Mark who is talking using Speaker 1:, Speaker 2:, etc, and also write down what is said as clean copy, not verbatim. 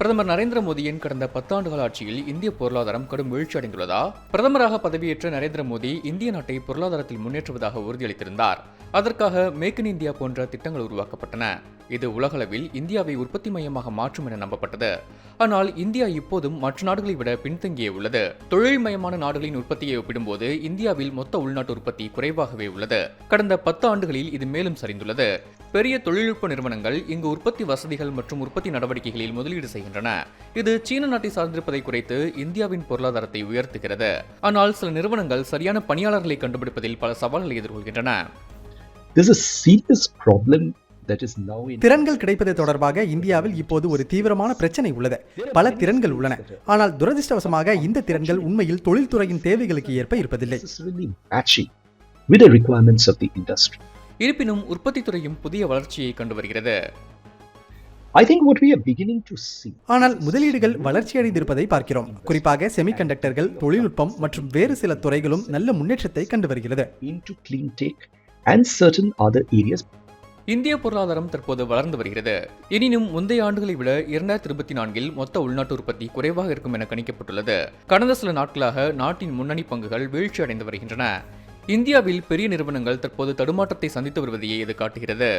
Speaker 1: பிரதமர் நரேந்திர மோடியின் கடந்த 10 ஆண்டுகால ஆட்சியில் இந்திய பொருளாதாரம் கடும் வீழ்ச்சி அடைந்துள்ளதா? பிரதமராக பதவியேற்ற நரேந்திர மோடி இந்திய நாட்டை பொருளாதாரத்தில் முன்னேற்றுவதாக உறுதியளித்திருந்தார். அதற்காக மேக் இன் இந்தியா போன்ற திட்டங்கள் உருவாக்கப்பட்டன. இது உலகளவில் இந்தியாவை உற்பத்தி மையமாக மாற்றும் என நம்பப்பட்டது. ஆனால் இந்தியா இப்போதும் மற்ற நாடுகளை விட பின்தங்கியே உள்ளது. தொழில்மயமான நாடுகளின் உற்பத்தியை ஒப்பிடும்போது இந்தியாவில் மொத்த உள்நாட்டு உற்பத்தி குறைவாகவே உள்ளது. கடந்த 10 ஆண்டுகளில் இது மேலும் சரிந்துள்ளது. பெரிய தொழில்நுட்ப நிறுவனங்கள் இங்கு உற்பத்தி வசதிகள் மற்றும் உற்பத்தி நடவடிக்கைகளில் முதலீடு செய்கின்றன. இது சீன நாட்டை சார்ந்திருப்பதை குறைத்து இந்தியாவின் பொருளாதாரத்தை உயர்த்துகிறது. ஆனால் சில நிறுவனங்கள் சரியான பணியாளர்களை கண்டுபிடிப்பதில் பல சவால்களை எதிர்கொள்கின்றன.
Speaker 2: திறன்கள் கிடைப்பது தொடர்பாக இந்தியாவில் இப்போது ஒரு தீவிரமான பிரச்சனை உள்ளது. பல திறன்கள் உள்ளன, ஆனால் துரதிர்ஷ்டவசமாக இந்த திறன்கள் உண்மையில் தொழில்துறையின் தேவைகளுக்கு ஏற்ப இருப்பதில்லை.
Speaker 1: இருப்பினும் உற்பத்தி துறையும் புதிய வளர்ச்சியை கண்டு வருகிறது.
Speaker 2: ஆனால் முதலீடுகள் வளர்ச்சியடைந்திருப்பதை பார்க்கிறோம். குறிப்பாக செமிகண்டக்டர்கள், தொழில்நுட்பம் மற்றும் வேறு சில துறைகளும் நல்ல முன்னேற்றத்தை கண்டு வருகிறது.
Speaker 1: இந்திய பொருளாதாரம் தற்போது வளர்ந்து வருகிறது. எனினும் முந்தைய ஆண்டுகளை விட 2024இல் மொத்த உள்நாட்டு உற்பத்தி குறைவாக இருக்கும் என கணிக்கப்பட்டுள்ளது. கடந்த சில நாட்களாக நாட்டின் முன்னணி பங்குகள் வீழ்ச்சி அடைந்து வருகின்றன. இந்தியாவில் பெரிய நிறுவனங்கள் தற்போது தடுமாற்றத்தை சந்தித்து வருவதையே இது காட்டுகிறது.